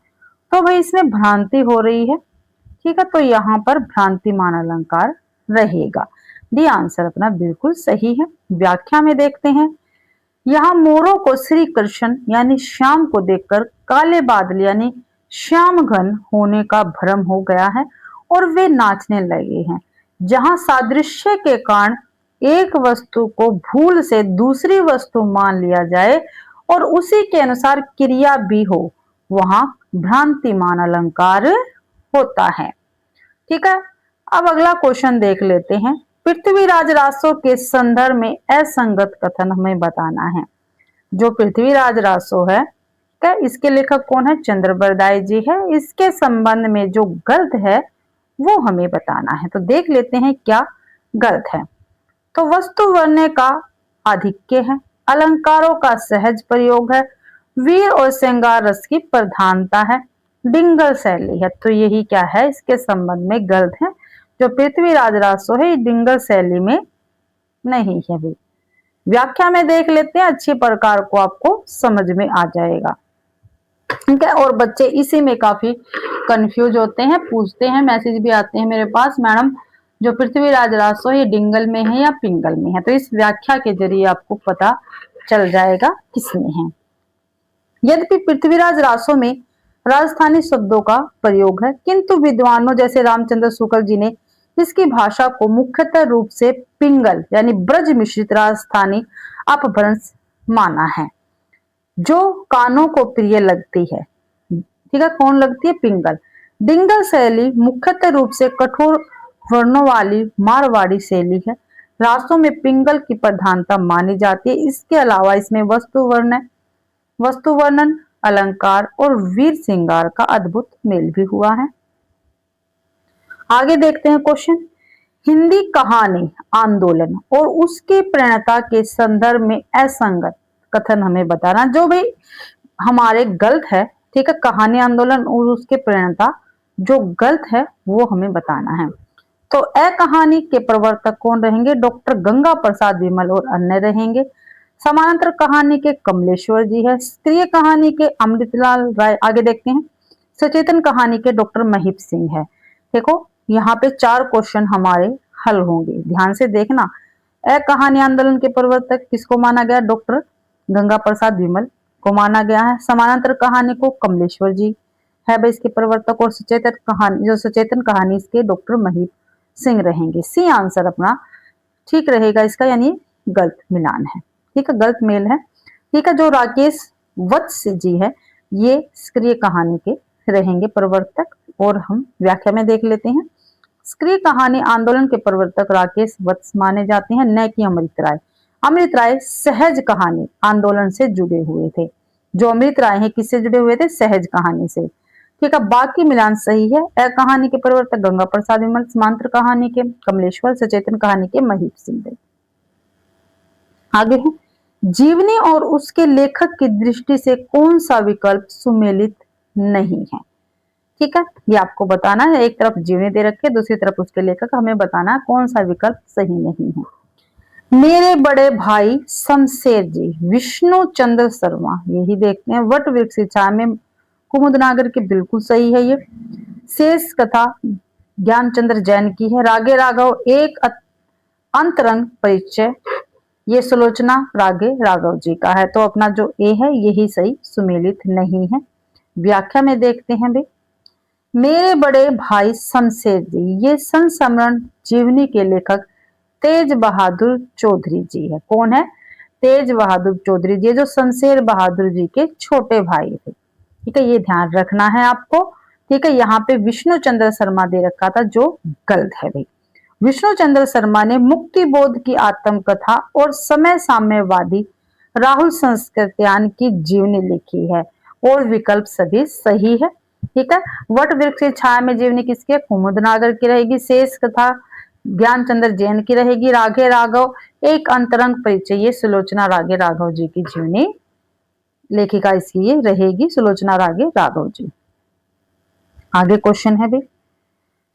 तो भाई इसमें भ्रांति हो रही है। ठीक है, तो यहाँ पर भ्रांतिमान अलंकार रहेगा। डी आंसर अपना बिल्कुल सही है। व्याख्या में देखते हैं, यहाँ मोरों को श्री कृष्ण यानी श्याम को देखकर काले बादल यानी श्याम घन होने का भ्रम हो गया है और वे नाचने लगे हैं। जहां सादृश्य के कारण एक वस्तु को भूल से दूसरी वस्तु मान लिया जाए और उसी के अनुसार क्रिया भी हो, वहां भ्रांतिमान अलंकार होता है। ठीक है, अब अगला क्वेश्चन देख लेते हैं। पृथ्वीराज रासो के संदर्भ में असंगत कथन हमें बताना है। जो पृथ्वीराज रासो है, क्या इसके लेखक कौन है? चंद्रबरदाई जी है। इसके संबंध में जो गलत है वो हमें बताना है। तो देख लेते हैं क्या गलत है। तो वस्तु वर्ण्य का आधिक्य है, अलंकारों का सहज प्रयोग है, वीर और श्रृंगार रस की प्रधानता है, डिंगल शैली है। तो यही क्या है, इसके संबंध में गलत है। जो पृथ्वीराज रासो है ये डिंगल शैली में नहीं है। भी व्याख्या में देख लेते हैं, अच्छी प्रकार को आपको समझ में आ जाएगा। ठीक है, और बच्चे इसी में काफी कंफ्यूज होते हैं, पूछते हैं, मैसेज भी आते हैं मेरे पास, मैडम जो पृथ्वीराज रासो ये डिंगल में है या पिंगल में है। तो इस व्याख्या के जरिए आपको पता चल जाएगा किसमें है। यद्यपि पृथ्वीराज रासो में राजस्थानी शब्दों का प्रयोग है, किंतु विद्वानों जैसे रामचंद्र शुक्ल जी ने इसकी भाषा को मुख्यतः रूप से पिंगल यानी ब्रज मिश्रित राजस्थानी अपभ्रंश माना है, जो कानों को प्रिय लगती है। ठीक है, कौन लगती है? पिंगल। डिंगल शैली मुख्यतः रूप से कठोर वर्णों वाली मारवाड़ी शैली है। रासों में पिंगल की प्रधानता मानी जाती है। इसके अलावा इसमें वस्तु वर्णन, अलंकार और वीर श्रृंगार का अद्भुत मेल भी हुआ है। आगे देखते हैं क्वेश्चन। हिंदी कहानी आंदोलन और उसके प्रणेता के संदर्भ में असंगत कथन हमें बताना, जो भाई हमारे गलत है। ठीक है, कहानी आंदोलन और उसके प्रणेता जो गलत है वो हमें बताना है। तो ए कहानी के प्रवर्तक कौन रहेंगे? डॉक्टर गंगा प्रसाद विमल और अन्य रहेंगे। समानांतर कहानी के कमलेश्वर जी है। स्त्रीय कहानी के अमृतलाल राय। आगे देखते हैं, सचेतन कहानी के डॉक्टर महीप सिंह है। देखो यहाँ पे 4 क्वेश्चन हमारे हल होंगे, ध्यान से देखना। ए कहानी आंदोलन के प्रवर्तक किसको माना गया? डॉक्टर गंगा प्रसाद विमल को माना गया है। समानांतर कहानी को कमलेश्वर जी है भाई इसके प्रवर्तक, और सचेतन कहानी इसके डॉक्टर महीप सिंह रहेंगे। सी आंसर अपना ठीक रहेगा इसका, यानी गलत मिलान है। ठीक है, गलत मेल है। ठीक है, जो राकेश वत्स जी है ये सक्रिय कहानी के रहेंगे प्रवर्तक। और हम व्याख्या में देख लेते हैं। सक्रिय कहानी आंदोलन के प्रवर्तक राकेश वत्स माने जाते हैं, न कि अमृत राय। अमृत राय सहज कहानी आंदोलन से जुड़े हुए थे। जो अमृत राय है किससे जुड़े हुए थे? सहज कहानी से। ठीक है, बाकी मिलान सही है। ए कहानी के प्रवर्तक गंगा प्रसाद विमल, समांतर कहानी के कमलेश्वर, सचेतन कहानी के महीप सिंह। आगे है, जीवनी और उसके लेखक की दृष्टि से कौन सा विकल्प सुमेलित नहीं है? ठीक है, ये आपको बताना है। एक तरफ जीवनी दे रखे, दूसरी तरफ उसके लेखक, हमें बताना है कौन सा विकल्प सही नहीं है। मेरे बड़े भाई शमशेर जी, विष्णु चंद्र शर्मा, यही देखते हैं। वट वृक्ष की छाया में कुमुदनागर की, बिल्कुल सही है ये। शेष कथा ज्ञानचंद्र जैन की है। रागे राघव एक अंतरंग परिचय, ये सुलोचना रागे राघव जी का है। तो अपना जो ए है यही सही, सुमेलित नहीं है। व्याख्या में देखते हैं भाई। मेरे बड़े भाई शमशेर जी, ये संस्मरण जीवनी के लेखक तेज बहादुर चौधरी जी है। कौन है? तेज बहादुर चौधरी जी, जो शमशेर बहादुर जी के छोटे भाई थे। ठीक है, ये ध्यान रखना है आपको। ठीक है, यहाँ पे विष्णु चंद्र शर्मा दे रखा था, जो गलत है भाई। विष्णु चंद्र शर्मा ने मुक्ति बोध की आत्मकथा और समय साम्यवादी राहुल संस्कृत्यान की जीवनी लिखी है, और विकल्प सभी सही है। ठीक है, वट वृक्ष की छाया में जीवनी किसकी? कुमुदनागर की रहेगी। शेष कथा ज्ञानचंद्र जैन की रहेगी। रागे राघव एक अंतरंग परिचय। ये सुलोचना रागे राघव जी की जीवनी, लेखिका इसकी ये रहेगी सुलोचना रागे राघव जी। आगे क्वेश्चन है भी,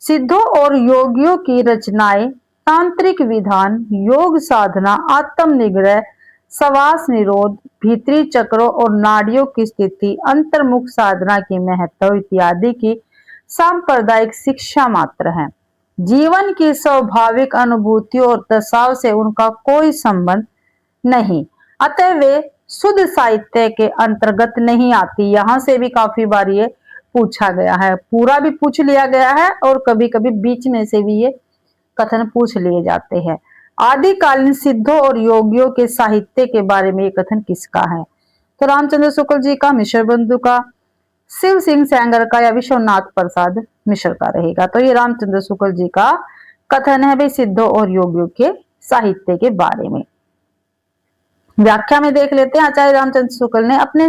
सिद्धों और योगियों की रचनाएं तांत्रिक विधान, योग साधना, आत्म निग्रह, श्वास निरोध, भीतरी चक्रों और नाड़ियों की स्थिति, अंतर्मुख साधना की महत्व इत्यादि की सांप्रदायिक शिक्षा मात्र है। जीवन की स्वाभाविक अनुभूतियों और दशाओं से उनका कोई संबंध नहीं, अतः वे शुद्ध साहित्य के अंतर्गत नहीं आती। यहां से भी काफी बार ये पूछा गया है, पूरा भी पूछ लिया गया है और कभी कभी बीच में से भी ये कथन पूछ लिए जाते हैं। आदिकालीन सिद्धों और योगियों के साहित्य के बारे में ये कथन किसका है? तो रामचंद्र शुक्ल जी का, मिश्र बंधु का, शिव सिंह सेंगर का या विश्वनाथ प्रसाद मिश्र का रहेगा। तो ये रामचंद्र शुक्ल जी का कथन है भाई सिद्धों और योगियों के साहित्य के बारे में। व्याख्या में देख लेते हैं। आचार्य रामचंद्र शुक्ल ने अपने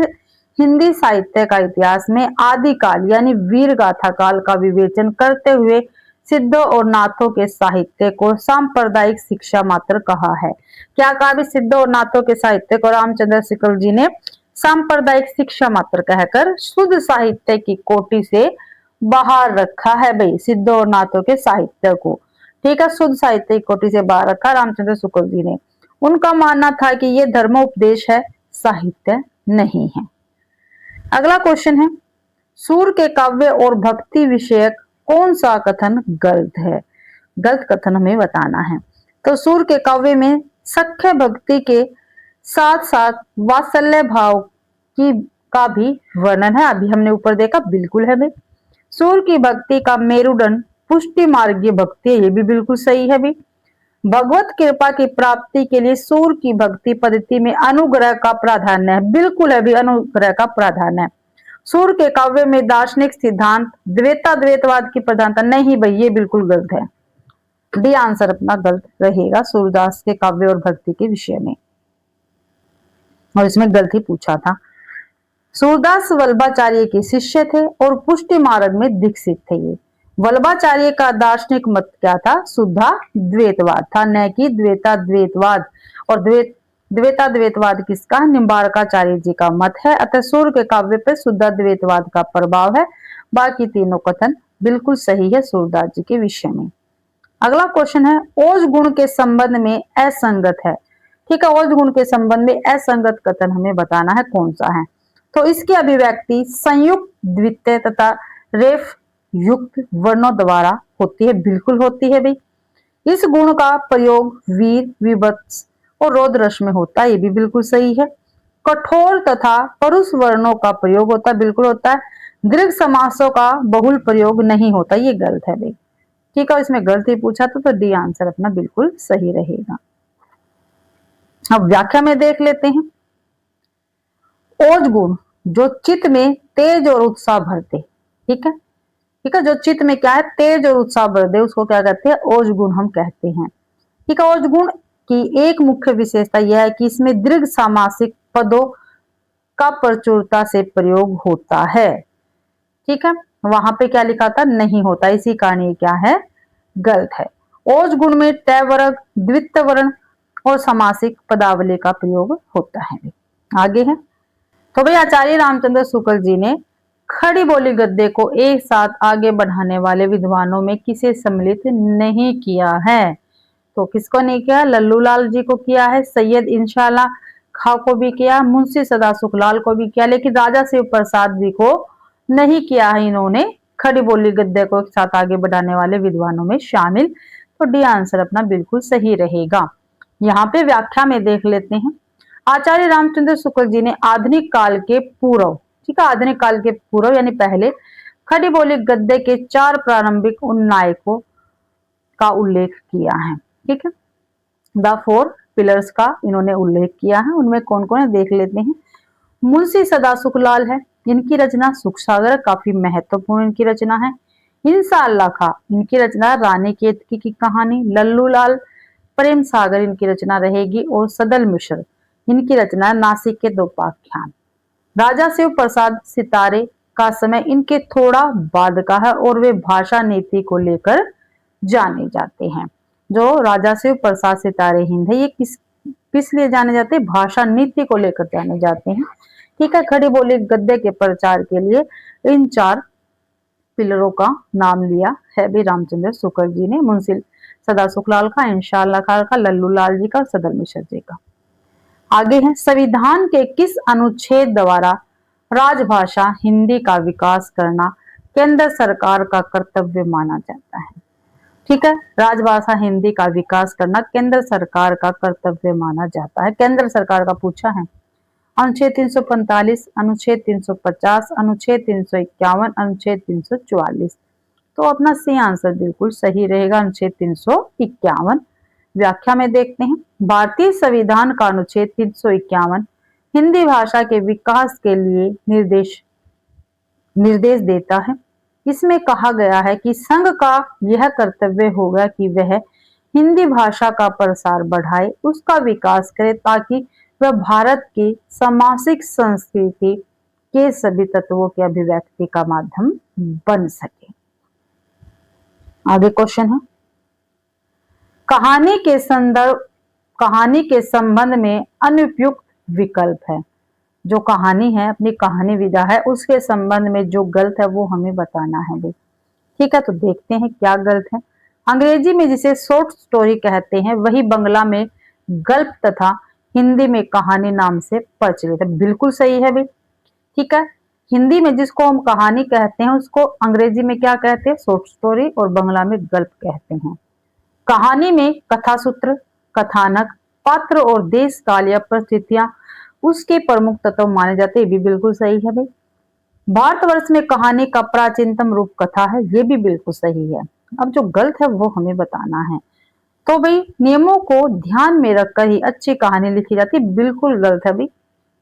हिंदी साहित्य का इतिहास में आदिकाल यानी वीर गाथा काल का विवेचन करते हुए सिद्धों और नाथों के साहित्य को सांप्रदायिक शिक्षा मात्र कहा है। क्या कहा? सिद्धों और नाथों के साहित्य को रामचंद्र शुक्ल जी ने सांप्रदायिक शिक्षा मात्र कहकर शुद्ध साहित्य की कोटि से बाहर रखा है भाई, सिद्धों और नाथों के साहित्य को। ठीक है, शुद्ध साहित्य की कोटि से बाहर रखा रामचंद्र शुक्ल जी ने। उनका मानना था कि ये धर्मोपदेश है, साहित्य नहीं है। अगला क्वेश्चन है, सूर के काव्य और भक्ति विषयक कौन सा कथन गलत है? गलत कथन हमें बताना है। तो सूर के काव्य में सख्य भक्ति के साथ साथ वात्सल्य भाव की का भी वर्णन है। अभी हमने ऊपर देखा, बिल्कुल है भाई। सूर की भक्ति का मेरुदंड पुष्टि मार्गीय भक्ति है, ये भी बिल्कुल सही है भाई। भगवत कृपा की प्राप्ति के लिए सूर की भक्ति पद्धति में अनुग्रह का प्राधान्य है, बिल्कुल है भी, अनुग्रह का प्राधान्य है। सूर के काव्य में दार्शनिक सिद्धांत द्वैतवाद की प्रधानता नहीं भाई, ये बिल्कुल गलत है। डी आंसर अपना गलत रहेगा सूरदास के काव्य और भक्ति के विषय में, और इसमें गलत ही पूछा था। सूरदास वल्लभाचार्य के शिष्य थे और पुष्टि मार्ग में दीक्षित थे। ये वल्लभाचार्य का दार्शनिक मत क्या था? शुद्धा द्वैतवाद था, न कि द्वैतवाद। और द्वैतवाद किसका? निम्बारकाचार्य जी का मत है। अतः सूर के काव्य पर शुद्ध द्वैतवाद का प्रभाव है। बाकी तीनों कथन बिल्कुल सही है सूरदास जी के विषय में। अगला क्वेश्चन है, ओज गुण के संबंध में असंगत है। ठीक है, ओज गुण के संबंध में असंगत कथन हमें बताना है कौन सा है। तो इसकी अभिव्यक्ति संयुक्त द्वितीय तथा रेफ युक्त वर्णों द्वारा होती है, बिल्कुल होती है भाई। इस गुण का प्रयोग वीर, विभत्स और रौद्रश में होता है, ये भी बिल्कुल सही है। कठोर तथा परुष वर्णों का प्रयोग होता है, बिल्कुल होता है। दीर्घ समासों का बहुल प्रयोग नहीं होता, ये गलत है भाई। ठीक है, इसमें गलत ही पूछा तो डी आंसर अपना बिल्कुल सही रहेगा। अब व्याख्या में देख लेते हैं। ओज गुण जो चित्त में तेज और उत्साह भरते, ठीक है, ठीक है, जो चित्त में क्या है? तेज और उत्साह भर दे, उसको क्या कहते हैं? ओज गुण हम कहते हैं। ठीक है, ओज गुण की एक मुख्य विशेषता यह है कि इसमें दीर्घ सामासिक पदों का प्रचुरता से प्रयोग होता है। ठीक है, वहां पे क्या लिखा था? नहीं होता, इसी कारण ये क्या है? गलत है। ओज गुण में तय वर्ग, द्वितीय वर्ण और समासिक पदावली का प्रयोग होता है। आगे है, तो भाई आचार्य रामचंद्र शुक्ल जी ने खड़ी बोली गद्य को एक साथ आगे बढ़ाने वाले विद्वानों में किसे सम्मिलित नहीं किया है? तो किसको नहीं किया? लल्लू लाल जी को किया है, सैयद इंशाल्लाह खां को भी किया, मुंशी सदा सुखलाल को भी किया, लेकिन राजा शिव प्रसाद जी को नहीं किया है। इन्होंने खड़ी बोली गद्य को एक साथ आगे बढ़ाने वाले विद्वानों में शामिल। तो डी आंसर अपना बिल्कुल सही रहेगा। यहाँ पे व्याख्या में देख लेते हैं। आचार्य रामचंद्र शुक्ल जी ने आधुनिक काल के पूर्व, ठीक है, आधुनिक काल के पूर्व यानी पहले खड़ी बोली गद्य के 4 प्रारंभिक उन्नायकों का उल्लेख किया है। ठीक है, द 4 पिलर्स का इन्होंने उल्लेख किया है। उनमें कौन कौन है देख लेते हैं। मुंशी सदा सुखलाल है, इनकी रचना सुख सागर काफी महत्वपूर्ण इनकी रचना है। इंशाअल्लाह खां, इनकी रचना रानी केतकी की कहानी। लल्लू लाल प्रेम सागर इनकी रचना रहेगी। और सदल मिश्र, इनकी रचना नासिक के 2 उपाख्यान। राजा शिव प्रसाद सितारे का समय इनके थोड़ा बाद का है और वे भाषा नीति को लेकर जाने जाते हैं। जो राजा शिव प्रसाद सितारे हिंद है, ये किस लिए जाने जाते हैं? भाषा नीति को लेकर जाने जाते हैं। ठीक है, खड़ी बोली गद्य के प्रचार के लिए इन 4 पिलरों का नाम लिया है भी रामचंद्र शुक्ल जी ने, मुंशी सदा सुखलाल का, इंशाअल्लाह खान का, लल्लू लाल जी का, सदर मिश्र जी का। आगे है, संविधान के किस अनुच्छेद द्वारा राजभाषा हिंदी का विकास करना केंद्र सरकार का कर्तव्य माना जाता है? ठीक है, राजभाषा हिंदी का विकास करना केंद्र सरकार का कर्तव्य माना जाता है। केंद्र सरकार का पूछा है। अनुच्छेद 345, अनुच्छेद 350, अनुच्छेद 351, अनुच्छेद 344। तो अपना सी आंसर बिल्कुल सही रहेगा, अनुच्छेद 351। व्याख्या में देखते हैं। भारतीय संविधान का अनुच्छेद 351 हिंदी भाषा के विकास के लिए निर्देश देता है। इसमें कहा गया है कि संघ का यह कर्तव्य होगा कि वह हिंदी भाषा का प्रसार बढ़ाए, उसका विकास करे, ताकि वह भारत की सामाजिक संस्कृति के सभी तत्वों की अभिव्यक्ति का माध्यम बन सके। आगे क्वेश्चन है, कहानी के संबंध में अनुपयुक्त विकल्प है। जो कहानी है, अपनी कहानी विधा है, उसके संबंध में जो गलत है वो हमें बताना है भाई। ठीक है, तो देखते हैं क्या गलत है। अंग्रेजी में जिसे शॉर्ट स्टोरी कहते हैं, वही बंगला में गल्प तथा हिंदी में कहानी नाम से प्रचलित है। बिल्कुल सही है भाई। ठीक है, हिंदी में जिसको हम कहानी कहते हैं उसको अंग्रेजी में क्या कहते हैं? शॉर्ट स्टोरी, और बंगला में गल्प कहते हैं। कहानी में कथा सूत्र, कथानक, पात्र और देश काल या परिस्थितियां उसके प्रमुख तत्व माने जाते हैं। ये भी बिल्कुल सही है भाई। भारतवर्ष में कहानी का प्राचीनतम रूप कथा है, ये भी बिल्कुल सही है। अब जो गलत है वो हमें बताना है। तो भाई नियमों को ध्यान में रखकर ही अच्छी कहानी लिखी जाती है, बिल्कुल गलत है भाई।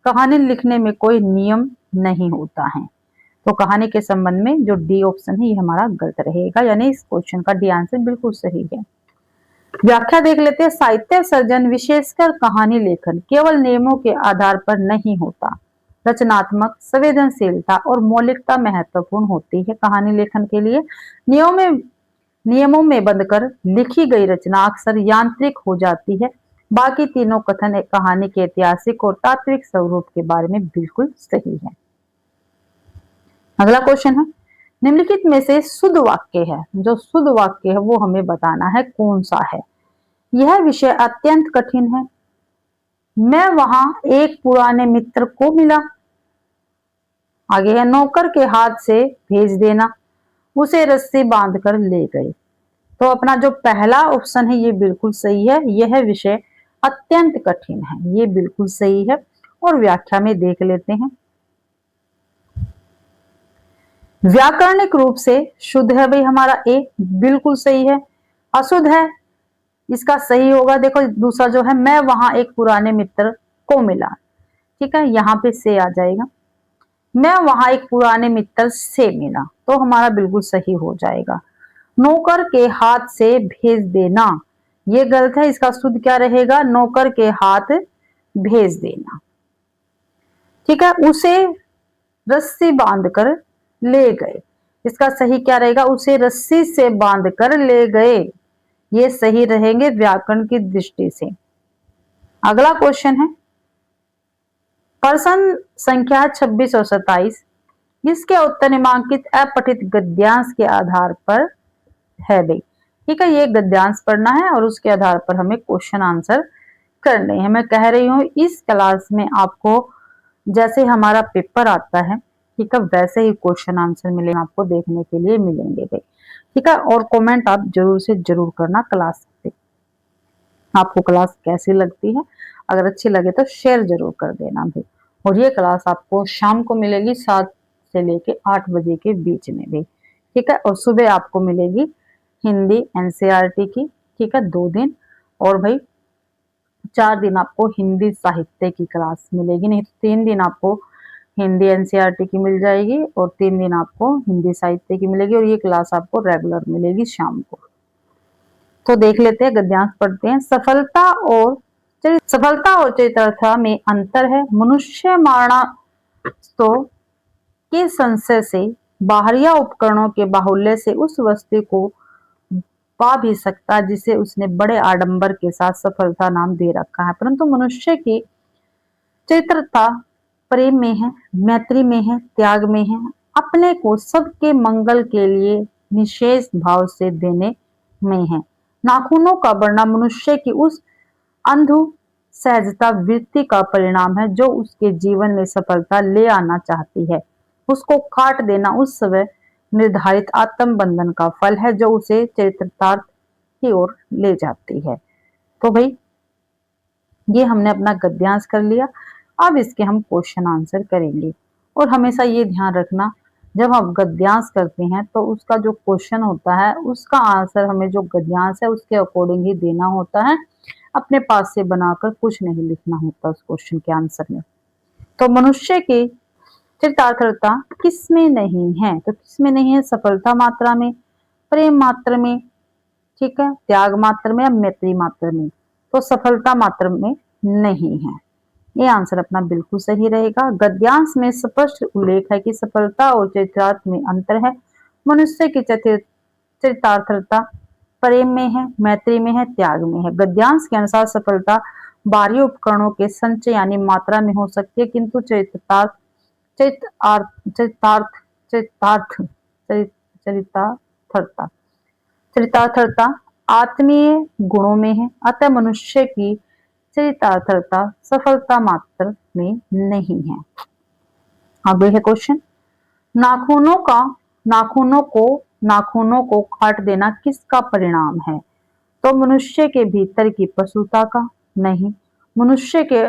कहानी लिखने में कोई नियम नहीं होता है। तो कहानी के संबंध में जो डी ऑप्शन है ये हमारा गलत रहेगा, यानी इस क्वेश्चन का डी आंसर बिल्कुल सही है। व्याख्या देख लेते हैं। साहित्य सर्जन विशेषकर कहानी लेखन केवल नियमों के आधार पर नहीं होता। रचनात्मक संवेदनशीलता और मौलिकता महत्वपूर्ण होती है कहानी लेखन के लिए। नियमों में बंधकर लिखी गई रचना अक्सर यांत्रिक हो जाती है। बाकी तीनों कथन एक कहानी के ऐतिहासिक और तात्विक स्वरूप के बारे में बिल्कुल सही है। अगला क्वेश्चन है, निम्नलिखित में से शुद्ध वाक्य है, जो शुद्ध वाक्य है वो हमें बताना है कौन सा है। यह विषय अत्यंत कठिन है। मैं वहां एक पुराने मित्र को मिला। आगे है, नौकर के हाथ से भेज देना, उसे रस्सी बांधकर ले गए। तो अपना जो पहला ऑप्शन है ये बिल्कुल सही है। यह विषय अत्यंत कठिन है, ये बिल्कुल सही है। और व्याख्या में देख लेते हैं। व्याकरणिक रूप से शुद्ध है भाई हमारा ए, बिल्कुल सही है। अशुद्ध है, इसका सही होगा। देखो दूसरा जो है, मैं वहां एक पुराने मित्र को मिला। ठीक है, यहाँ पे से आ जाएगा। मैं वहां एक पुराने मित्र से मिला, तो हमारा बिल्कुल सही हो जाएगा। नौकर के हाथ से भेज देना, ये गलत है। इसका शुद्ध क्या रहेगा? नौकर के हाथ भेज देना। ठीक है, उसे रस्सी बांधकर ले गए, इसका सही क्या रहेगा? उसे रस्सी से बांधकर ले गए, ये सही रहेंगे व्याकरण की दृष्टि से। अगला क्वेश्चन है, प्रश्न संख्या 26 और 27, इसके उत्तर निम्नलिखित अपठित गद्यांश के आधार पर है भाई। ठीक है, ये गद्यांश पढ़ना है और उसके आधार पर हमें क्वेश्चन आंसर करने हैं। मैं कह रही हूँ इस क्लास में आपको जैसे हमारा पेपर आता है, ठीक है, वैसे ही क्वेश्चन आंसर मिलेंगे, आपको देखने के लिए मिलेंगे भाई। ठीक है, और कमेंट आप जरूर से जरूर करना क्लास पे, आपको क्लास कैसी लगती है। अगर अच्छी लगे तो शेयर जरूर कर देना भाई। और ये क्लास आपको शाम को मिलेगी 7 से लेके 8 बजे के बीच में भी। ठीक है, और सुबह आपको मिलेगी हिंदी एनसीईआरटी की। ठीक है, 2 दिन, और भाई 4 दिन आपको हिंदी साहित्य की क्लास मिलेगी। नहीं तो 3 दिन आपको हिंदी एनसीईआरटी की मिल जाएगी और 3 दिन आपको हिंदी साहित्य की मिलेगी, और ये क्लास आपको रेगुलर मिलेगी शाम को। तो देख लेते हैं, गद्यांश पढ़ते हैं। सफलता और चरितार्थ में अंतर है। मनुष्य मारना तो के संशय से बाहरिया उपकरणों के बाहुल्य से उस वस्तु को पा भी सकता जिसे उसने बड़े आडंबर के साथ सफलता नाम दे रखा है। परंतु मनुष्य की चरित्रता प्रेम में है, मैत्री में है, त्याग में है, अपने को सबके मंगल के लिए निशेष भाव से देने में है। नाखूनों का बढ़ना मनुष्य की उस अंधु सहजता वृत्ति का परिणाम है जो उसके जीवन में सफलता ले आना चाहती है। उसको काट देना उस समय निर्धारित आत्म बंधन का फल है जो उसे चरितार्थ की ओर ले जाती है। तो भाई ये हमने अपना गद्यांश कर लिया। अब इसके हम क्वेश्चन आंसर करेंगे। और हमेशा ये ध्यान रखना, जब हम गद्यांश करते हैं तो उसका जो क्वेश्चन होता है उसका आंसर हमें जो गद्यांश है उसके अकॉर्डिंग ही देना होता है। अपने पास से बनाकर कुछ नहीं लिखना होता उस क्वेश्चन के आंसर में। तो मनुष्य की चरितार्थता किसमें नहीं है? तो किसमें नहीं है? सफलता मात्रा में, प्रेम मात्र में, ठीक है, त्याग मात्र में या मैत्री मात्र में। तो सफलता मात्र में नहीं है। ये आंसर अपना बिल्कुल सही रहेगा। गद्यांश में स्पष्ट उल्लेख है कि सफलता और चरितार्थ में अंतर है। मनुष्य की चरितार्थता प्रेम में है, मैत्री में है, त्याग में है। गद्यांश के अनुसार सफलता बाहरी उपकरणों के संचय यानी मात्रा में हो सकती है, किंतु चरितार्थ चरितार्थ चरितार्थ चरितार्थता चरितार्थता आत्मीय गुणों में है। अतः मनुष्य की चरितार्थता सफलता मात्र में नहीं है। आगे है क्वेश्चन, नाखूनों को काट देना किसका परिणाम है? तो मनुष्य के भीतर की पशुता का नहीं, मनुष्य के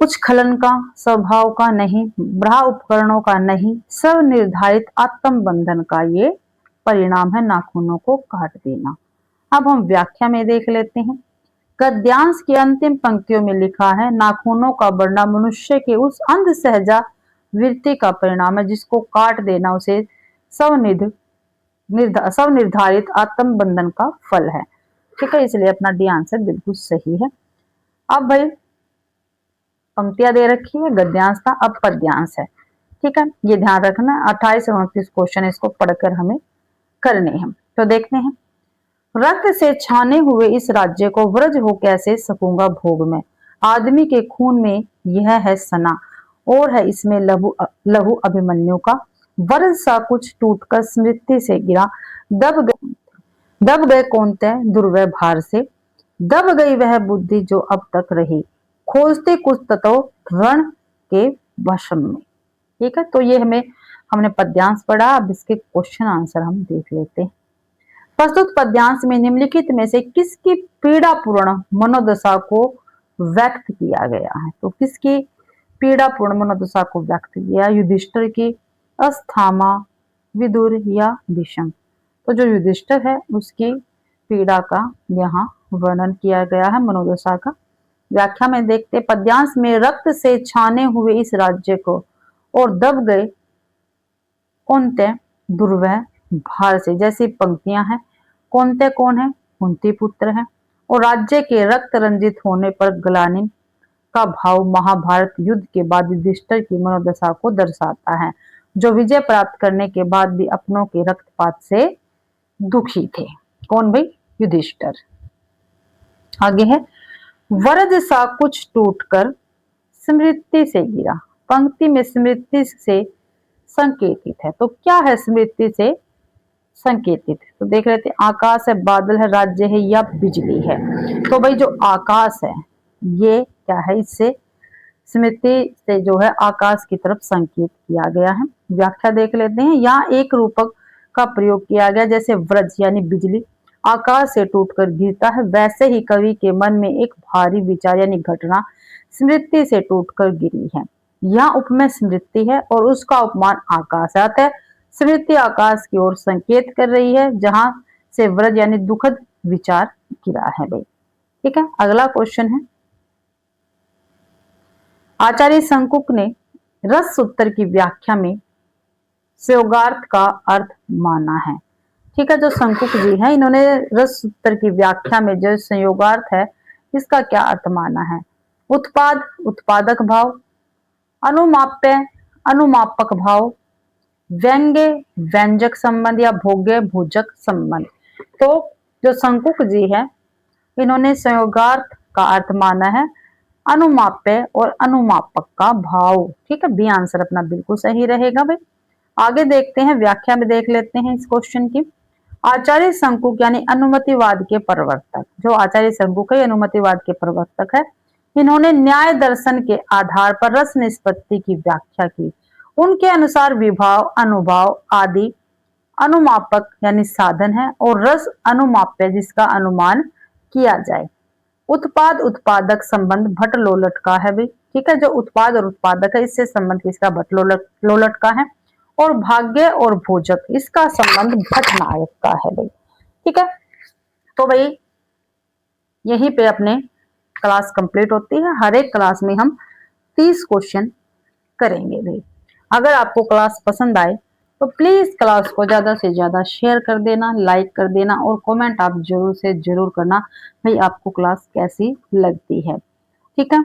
उच्छलन का, स्वभाव का नहीं, बाह्य उपकरणों का नहीं, सब निर्धारित आत्म बंधन का ये परिणाम है नाखूनों को काट देना। अब हम व्याख्या में देख लेते हैं। गद्यांश की अंतिम पंक्तियों में लिखा है, नाखूनों का बढ़ना मनुष्य के उस अंध सहजा वृत्ति का परिणाम है जिसको काट देना उसे स्वनिर्धारित आत्म बंधन का फल है। ठीक है, इसलिए अपना डी आंसर बिल्कुल सही है। अब भाई पंक्तियां दे रखी है, गद्यांश था, अब पद्यांश है। ठीक है, ये ध्यान रखना। 28 और 29 क्वेश्चन इसको पढ़कर हमें करने हैं। तो देखते हैं, रक्त से छाने हुए इस राज्य को व्रज हो कैसे सकूंगा भोग में। आदमी के खून में यह है सना, और है इसमें लहू अभिमन्यु का। वरद सा कुछ टूटकर स्मृति से गिरा, दब गए कौनते दुर्वय भार से। दब गई वह बुद्धि जो अब तक रही, खोजते कुछ तत्व रण के वशम में। ठीक है, तो ये हमने पद्यांश पढ़ा। अब इसके क्वेश्चन आंसर हम देख लेते हैं। प्रस्तुत पद्यांश में निम्नलिखित में से किसकी पीड़ापूर्ण मनोदशा को व्यक्त किया गया है? तो किसकी पीड़ापूर्ण मनोदशा को व्यक्त किया? युधिष्ठिर की, अस्थामा, विदुर या भीष्म? तो जो युधिष्ठिर है उसकी पीड़ा का यहाँ वर्णन किया गया है, मनोदशा का। व्याख्या में देखते, पद्यांश में रक्त से छाने हुए इस राज्य को और दब गए कौनते दुर्वह भार से, जैसी पंक्तियां हैं। कौनते कौन है? कुंती पुत्र है। और राज्य के रक्त रंजित होने पर ग्लानि का भाव महाभारत युद्ध के बाद युधिष्ठिर की मनोदशा को दर्शाता है, जो विजय प्राप्त करने के बाद भी अपनों के रक्तपात से दुखी थे। कौन भाई? युधिष्ठिर। आगे है, वरद सा कुछ टूटकर स्मृति से गिरा। पंक्ति में स्मृति से संकेतित है, तो क्या है स्मृति से संकेतित? तो देख लेते हैं, आकाश है, बादल है, राज्य है या बिजली है? तो भाई जो आकाश है ये क्या है? इससे स्मृति से जो है आकाश की तरफ संकेत किया गया है। व्याख्या देख लेते हैं। यहाँ एक रूपक का प्रयोग किया गया, जैसे वज्र यानी बिजली आकाश से टूटकर गिरता है, वैसे ही कवि के मन में एक भारी विचार यानी घटना स्मृति से टूटकर गिरी है। यहाँ उपमेय स्मृति है और उसका उपमान आकाश है, अतः स्मृति आकाश की ओर संकेत कर रही है जहां से व्रज यानी दुखद विचार गिरा है भाई। ठीक है, अगला क्वेश्चन है, आचार्य शंकुक ने रस सूत्र की व्याख्या में संयोगार्थ का अर्थ माना है। ठीक है, जो शंकुक जी हैं इन्होंने रस सूत्र की व्याख्या में जो संयोगार्थ है इसका क्या अर्थ माना है? उत्पाद उत्पादक भाव, अनुमाप्य अनुमापक भाव, व्यंग्य व्यंजक संबंध या भोग्य भोजक संबंध। तो जो शंकुक जी है इन्होंने संयोगार्थ का अर्थ माना है अनुमाप्य और अनुमापक का भाव। ठीक है, बी आंसर अपना बिल्कुल सही रहेगा भाई। आगे देखते हैं, व्याख्या में देख लेते हैं इस क्वेश्चन की। आचार्य शंकुक यानी अनुमतिवाद के प्रवर्तक, जो आचार्य शंकुक है अनुमतिवाद के प्रवर्तक है। इन्होंने न्याय दर्शन के आधार पर रस निष्पत्ति की व्याख्या की। उनके अनुसार विभाव, अनुभाव आदि अनुमापक यानी साधन है और रस अनुमाप्य जिसका अनुमान किया जाए। उत्पाद उत्पादक संबंध भट्ट लोलट का है भाई। ठीक है, जो उत्पाद और उत्पादक है इससे संबंध किसका, भट्ट लोलट का है। और भाग्य और भोजक इसका संबंध भट्ट नायक का है भाई। ठीक है, तो भाई यहीं पे अपने क्लास कंप्लीट होती है। हर एक क्लास में हम 30 क्वेश्चन करेंगे भाई। अगर आपको क्लास पसंद आए तो प्लीज क्लास को ज्यादा से ज्यादा शेयर कर देना, लाइक कर देना और कमेंट आप जरूर से जरूर करना भाई आपको क्लास कैसी लगती है। ठीक है,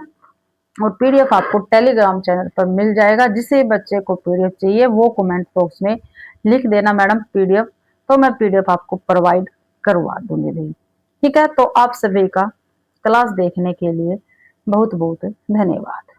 और पीडीएफ आपको टेलीग्राम चैनल पर मिल जाएगा। जिसे बच्चे को पीडीएफ चाहिए वो कमेंट बॉक्स में लिख देना मैडम पीडीएफ, तो मैं पीडीएफ आपको प्रोवाइड करवा दूंगी भाई। ठीक है, तो आप सभी का क्लास देखने के लिए बहुत बहुत धन्यवाद।